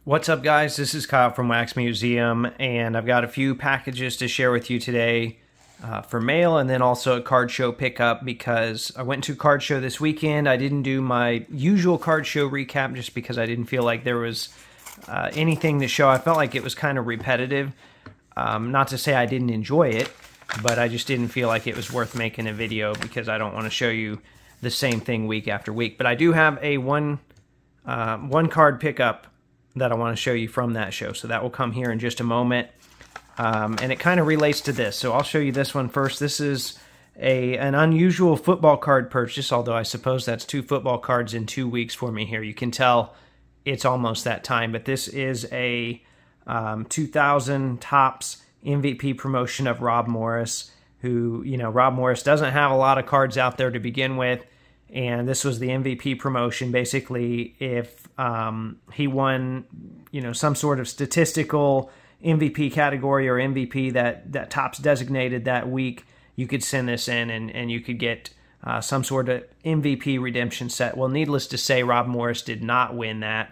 What's up, guys? This is Kyle from Wax Museum, and I've got a few packages to share with you today for mail, and then also a card show pickup because I went to a card show this weekend. I didn't do my usual card show recap just because I didn't feel like there was anything to show. I felt like it was kind of repetitive. Not to say I didn't enjoy it, but I just didn't feel like it was worth making a video because I don't want to show you the same thing week after week. But I do have a one card pickup that I want to show you from that show. So that will come here in just a moment. And it kind of relates to this. So I'll show you this one first. This is an unusual football card purchase, although I suppose that's 2 football cards in 2 weeks for me here. You can tell it's almost that time. But this is a 2000 Topps MVP promotion of Rob Morris, who, you know, Rob Morris doesn't have a lot of cards out there to begin with. And this was the MVP promotion. Basically, if he won, you know, some sort of statistical MVP category or MVP that Topps designated that week, you could send this in and you could get some sort of MVP redemption set. Well, needless to say, Rob Morris did not win that.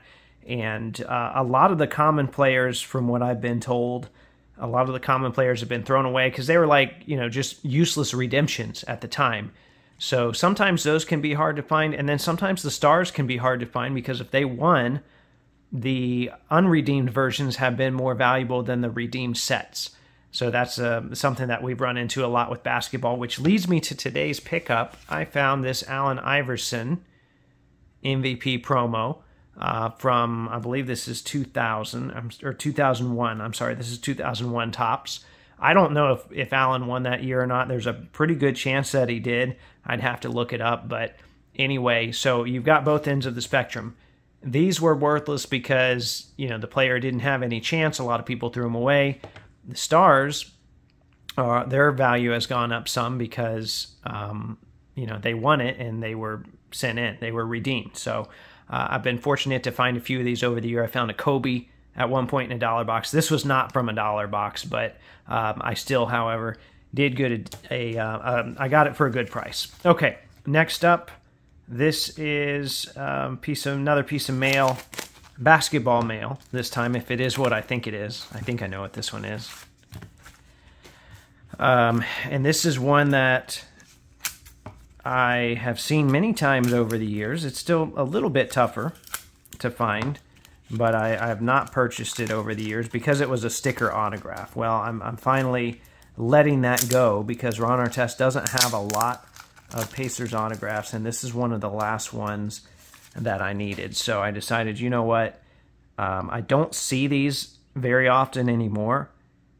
And a lot of the common players, from what I've been told, a lot of the common players have been thrown away because they were like, you know, just useless redemptions at the time. So sometimes those can be hard to find, and then sometimes the stars can be hard to find because if they won, the unredeemed versions have been more valuable than the redeemed sets. So that's something that we've run into a lot with basketball, which leads me to today's pickup. I found this Allen Iverson MVP promo from, I believe this is 2000, or 2001. I'm sorry, this is 2001 Topps. I don't know if Allen won that year or not. There's a pretty good chance that he did. I'd have to look it up. But anyway, so you've got both ends of the spectrum. These were worthless because, you know, the player didn't have any chance. A lot of people threw them away. The stars, their value has gone up some because, you know, they won it and they were sent in. They were redeemed. So I've been fortunate to find a few of these over the year. I found a Kobe at one point in a dollar box. This was not from a dollar box, but I still, however, did good. I got it for a good price. Okay, next up, this is another piece of mail, basketball mail this time, if it is what I think it is. I think I know what this one is. And this is one that I have seen many times over the years. It's still a little bit tougher to find, but I have not purchased it over the years because it was a sticker autograph. Well, I'm finally letting that go because Ron Artest doesn't have a lot of Pacers autographs, and this is one of the last ones that I needed. So I decided, you know what, I don't see these very often anymore,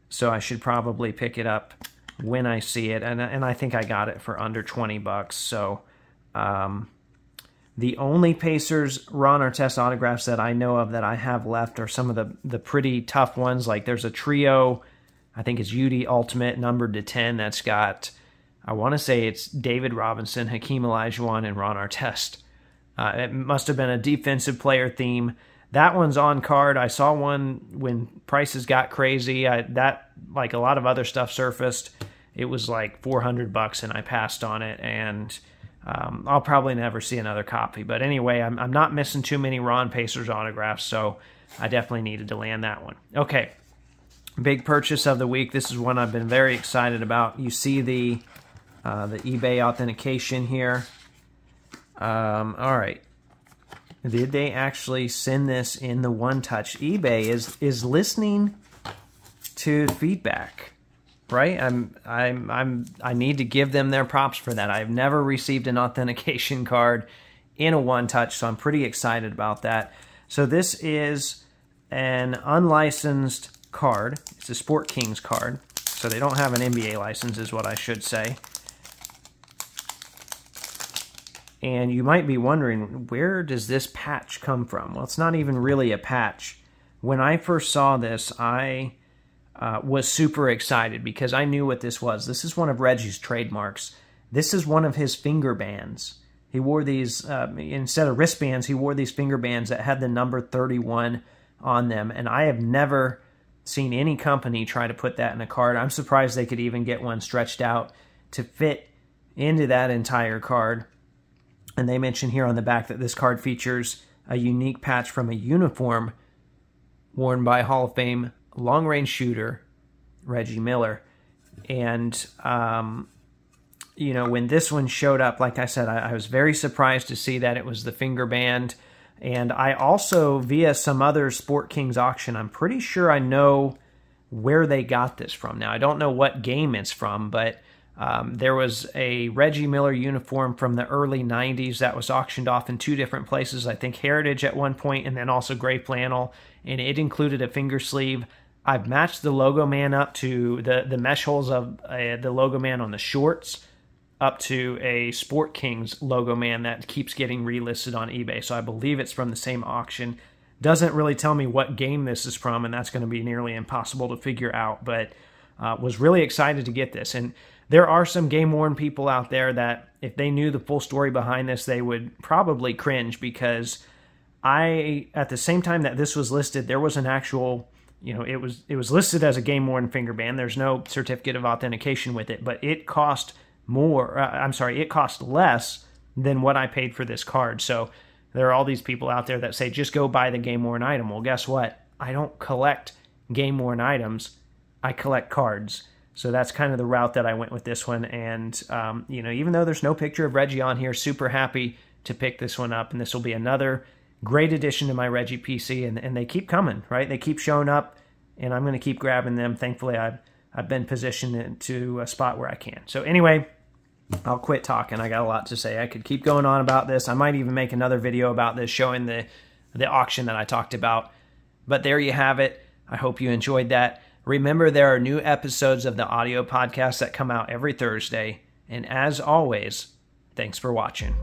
so I should probably pick it up when I see it, and I think I got it for under 20 bucks. So the only Pacers Ron Artest autographs that I know of that I have left are some of the pretty tough ones. Like there's a trio, I think it's UD Ultimate, numbered to 10, that's got, I want to say it's David Robinson, Hakeem Olajuwon, and Ron Artest. It must have been a defensive player theme. That one's on card. I saw one when prices got crazy. That, like a lot of other stuff, surfaced. It was like 400 bucks, and I passed on it, and I'll probably never see another copy. But anyway, I'm not missing too many Ron Pacers autographs, so I definitely needed to land that one. Okay, big purchase of the week. This is one I've been very excited about. You see the eBay authentication here. All right. Did they actually send this in the one-touch? eBay is listening to feedback, right? I need to give them their props for that. I've never received an authentication card in a one-touch, so I'm pretty excited about that. So this is an unlicensed card. It's a Sport Kings card, so they don't have an NBA license is what I should say. And you might be wondering, where does this patch come from? Well, it's not even really a patch. When I first saw this, I was super excited because I knew what this was. This is one of Reggie's trademarks. This is one of his finger bands. He wore these, instead of wristbands, he wore these finger bands that had the number 31 on them. And I have never seen any company try to put that in a card. I'm surprised they could even get one stretched out to fit into that entire card. And they mention here on the back that this card features a unique patch from a uniform worn by Hall of Fame long-range shooter Reggie Miller. And, you know, when this one showed up, like I said, I was very surprised to see that it was the finger band. And I also, via some other Sport Kings auction, I'm pretty sure I know where they got this from. Now, I don't know what game it's from, but there was a Reggie Miller uniform from the early 90s that was auctioned off in 2 different places. I think Heritage at one point, and then also Gray Flannel, and it included a finger sleeve. I've matched the logo man up to the mesh holes of the logo man on the shorts up to a Sport Kings logo man that keeps getting relisted on eBay. So I believe it's from the same auction. Doesn't really tell me what game this is from, and that's going to be nearly impossible to figure out, but was really excited to get this. And there are some game-worn people out there that if they knew the full story behind this, they would probably cringe, because at the same time that this was listed, there was an actual, you know, it was listed as a game-worn finger band. There's no certificate of authentication with it, but it cost it cost less than what I paid for this card. So there are all these people out there that say, just go buy the game-worn item. Well, guess what? I don't collect game-worn items. I collect cards. So that's kind of the route that I went with this one. And, you know, even though there's no picture of Reggie on here, super happy to pick this one up. And this will be another great addition to my Reggie PC. And they keep coming, right? They keep showing up, and I'm going to keep grabbing them. Thankfully, I've been positioned into a spot where I can. So anyway, I'll quit talking. I got a lot to say. I could keep going on about this. I might even make another video about this showing the auction that I talked about. But there you have it. I hope you enjoyed that. Remember, there are new episodes of the audio podcast that come out every Thursday. And as always, thanks for watching.